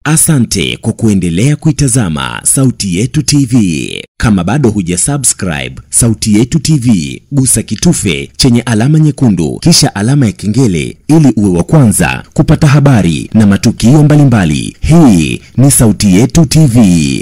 Asante kwa kuendelea kuitazama Sauti Yetu TV. Kama bado hujasubscribe Sauti Yetu TV, gusa kitufe chenye alama nyekundu kisha alama ya kengele ili uwe wa kwanza kupata habari na matukio mbalimbali. Hii ni Sauti Yetu TV.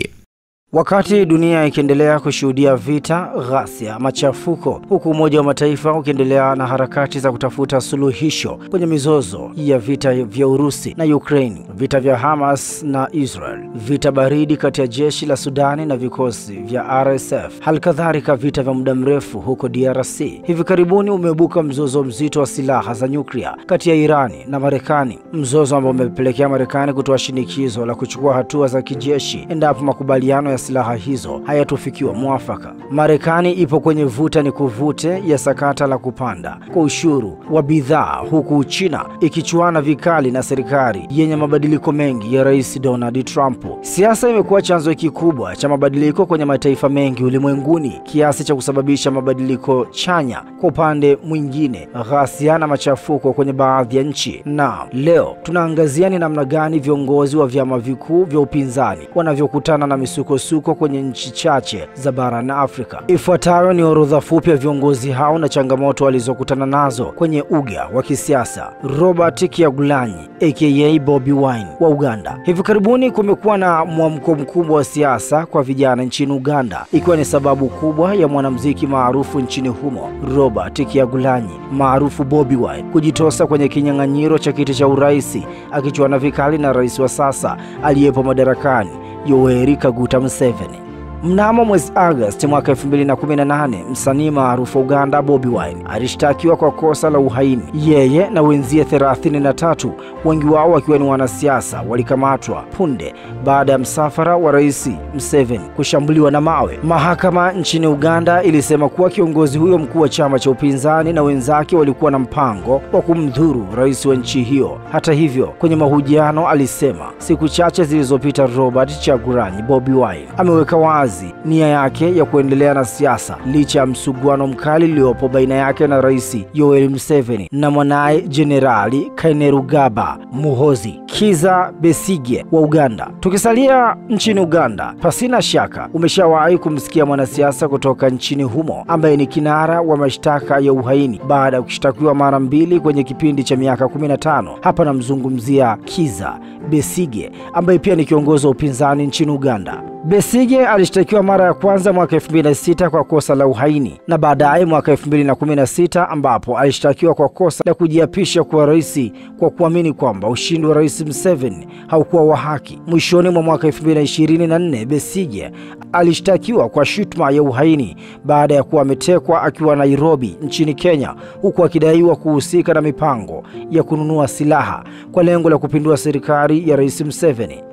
Wakati dunia ikiendelea kushuhudia vita, ghasia, machafuko, huku Umoja wa Mataifa ukiendelea na harakati za kutafuta suluhisho kwenye mizozo ya vita vya Urusi na Ukraine, vita vya Hamas na Israel, vita baridi kati ya jeshi la Sudani na vikosi vya RSF, halikadhalika vita vya muda mrefu huko DRC. Hivi karibuni umeibuka mzozo mzito wa silaha za nyuklia kati ya Irani na Marekani, mzozo ambao umepelekea Marekani kutoa shinikizo la kuchukua hatua za kijeshi endapo makubaliano ya silaha hizo hayatofikiwa mwafaka. Marekani ipo kwenye vuta ni kuvute ya sakata la kupanda kwa ushuru wa bidhaa, huku China ikichuana vikali na serikali yenye mabadiliko mengi ya Rais Donald Trump. Siasa imekuwa chanzo kikubwa cha mabadiliko kwenye mataifa mengi ulimwenguni, kiasi cha kusababisha mabadiliko chanya kwa upande mwingine, ghasia na machafuko kwenye baadhi ya nchi. Na leo tunaangazia ni namna gani viongozi wa vyama vikuu vya upinzani wanavyokutana na misukosuko kwenye nchi chache za barani Afrika. Ifuatayo ni orodha fupi ya viongozi hao na changamoto walizokutana nazo kwenye uga wa kisiasa. Robert Kyagulanyi aka Bobi Wine wa Uganda. Hivi karibuni kumekuwa na mwamko mkubwa wa siasa kwa vijana nchini Uganda, ikiwa ni sababu kubwa ya mwanamuziki maarufu nchini humo Robert Kyagulanyi maarufu Bobi Wine kujitosa kwenye kinyang'anyiro cha kiti cha urais, akichuana vikali na rais wa sasa aliyepo madarakani Yoweri Kaguta Museveni. Mnamo mwezi Agosti mwaka 2018, msanii maarufu Uganda Bobi Wine alishtakiwa kwa kosa la uhaini. Yeye na wenzie 33, wengi wao wakiwa ni wanasiasa, walikamatwa punde baada ya msafara wa Rais Museveni kushambuliwa na mawe. Mahakama nchini Uganda ilisema kuwa kiongozi huyo mkuu wa chama cha upinzani na wenzake walikuwa na mpango wa kumdhuru rais wa nchi hiyo. Hata hivyo, kwenye mahojiano alisema siku chache zilizopita Robert Kyagulanyi Bobi Wine ameweka wazi nia yake ya kuendelea na siasa licha ya msuguano mkali uliopo baina yake na Rais Yoweri Museveni na mwanae Jenerali Kainerugaba Muhoozi. Kizza Besigye wa Uganda. Tukisalia nchini Uganda, pasina shaka umeshawahi kumsikia mwanasiasa kutoka nchini humo ambaye ni kinara wa mashtaka ya uhaini baada ya kushtakiwa mara 2 kwenye kipindi cha miaka 15. Hapa namzungumzia Kizza Besigye ambaye pia ni kiongozi wa upinzani nchini Uganda. Besigye alishtakiwa mara ya kwanza mwaka 2006 kwa kosa la uhaini na baadaye mwaka 2016 ambapo alishtakiwa kwa kosa la kujiapisha kuwa rais kwa kuamini kwamba ushindi wa Rais Museveni haukuwa wa haki. Mwishoni mwa mwaka 2024, Besigye alishtakiwa kwa shutuma ya uhaini baada ya kuwa ametekwa akiwa Nairobi nchini Kenya, huku akidaiwa kuhusika na mipango ya kununua silaha kwa lengo la kupindua serikali ya Rais Museveni.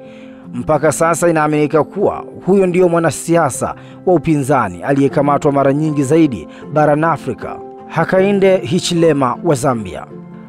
Mpaka sasa inaaminika kuwa huyo ndio mwanasiasa wa upinzani aliyekamatwa mara nyingi zaidi barani Afrika. Hakainde Hichilema wa Zambia.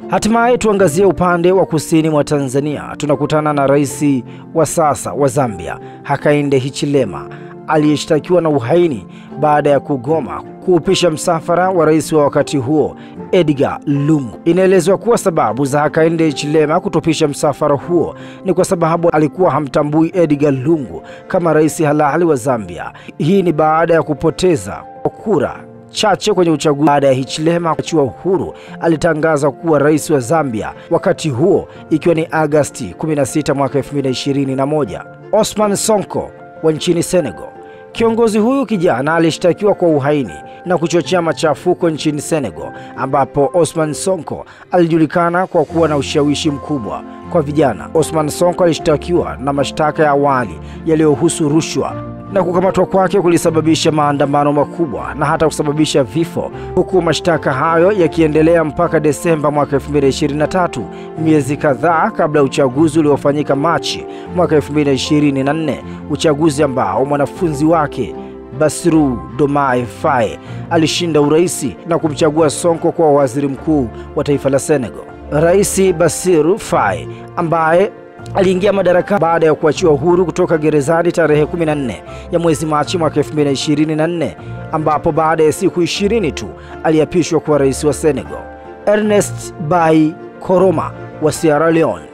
Hatimaye tuangazie upande wa kusini mwa Tanzania. Tunakutana na rais wa sasa wa Zambia, Hakainde Hichilema, aliyeshtakiwa na uhaini baada ya kugoma kuupisha msafara wa rais wa wakati huo Edgar Lungu. Inaelezwa kuwa sababu za Hakainde Hichilema kutopisha msafara huo ni kwa sababu alikuwa hamtambui Edgar Lungu kama rais halali wa Zambia. Hii ni baada ya kupoteza kura chache kwenye uchaguzi. Baada ya Hichilema kuachiwa uhuru, alitangaza kuwa rais wa Zambia wakati huo, ikiwa ni Agosti 16 mwaka 2021. Ousmane Sonko wa nchini Senegal. Kiongozi huyu kijana alishtakiwa kwa uhaini na kuchochea machafuko nchini Senegal, ambapo Ousmane Sonko alijulikana kwa kuwa na ushawishi mkubwa kwa vijana. Ousmane Sonko alishtakiwa na mashtaka ya awali yaliyohusu rushwa na kukamatwa kwake kulisababisha maandamano makubwa na hata kusababisha vifo, huku mashtaka hayo yakiendelea mpaka Desemba mwaka 2023, miezi kadhaa kabla ya uchaguzi uliofanyika Machi mwaka 2024, uchaguzi ambao mwanafunzi wake Bassirou Diomaye Faye alishinda uraisi na kumchagua Sonko kuwa waziri mkuu wa taifa la Senegal. Rais Bassirou Faye ambaye aliingia madaraka baada ya kuachiwa huru kutoka gerezani tarehe 14 ya mwezi Machi mwaka 2024, ambapo baada ya siku 20 tu aliapishwa kuwa rais wa Senegal. Ernest Bai Koroma wa Sierra Leone.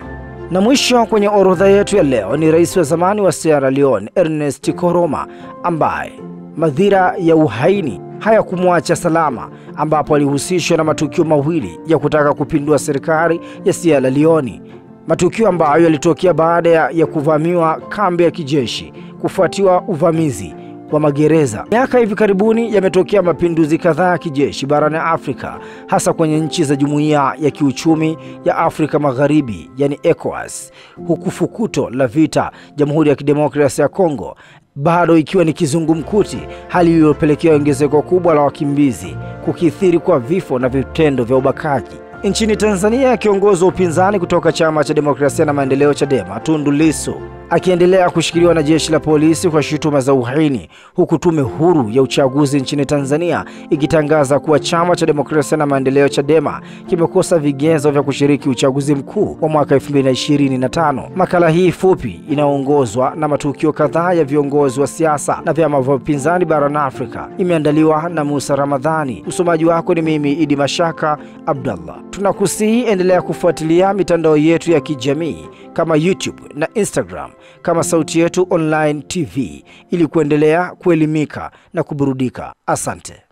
Na mwisho kwenye orodha yetu ya leo ni rais wa zamani wa Sierra Leone Ernest Koroma, ambaye madhira ya uhaini hayakumwacha salama, ambapo alihusishwa na matukio mawili ya kutaka kupindua serikali ya Sierra Leone, matukio ambayo yalitokea baada ya kuvamiwa kambi ya kijeshi kufuatiwa uvamizi wa magereza. Miaka hivi karibuni yametokea mapinduzi kadhaa ya kijeshi barani Afrika, hasa kwenye nchi za Jumuiya ya Kiuchumi ya Afrika Magharibi, yani ECOWAS, huku fukuto la vita Jamhuri ya Kidemokrasia ya Kongo bado ikiwa ni kizungumkuti, hali iliyopelekea ongezeko kubwa la wakimbizi, kukithiri kwa vifo na vitendo vya ubakaji. Nchini Tanzania, kiongozi wa upinzani kutoka Chama cha Demokrasia na Maendeleo Chadema, Tundu Lissu, akiendelea kushikiliwa na jeshi la polisi kwa shutuma za uhaini, huku tume huru ya uchaguzi nchini Tanzania ikitangaza kuwa Chama cha Demokrasia na Maendeleo Chadema kimekosa vigezo vya kushiriki uchaguzi mkuu wa mwaka 2025. Makala hii fupi inaongozwa na matukio kadhaa ya viongozi wa siasa na vyama vya upinzani barani Afrika, imeandaliwa na Musa Ramadhani. Msomaji wako ni mimi Idi Mashaka Abdallah. Tunakusihi endelea kufuatilia mitandao yetu ya kijamii kama YouTube na Instagram kama Sauti Yetu Online TV ili kuendelea kuelimika na kuburudika. Asante.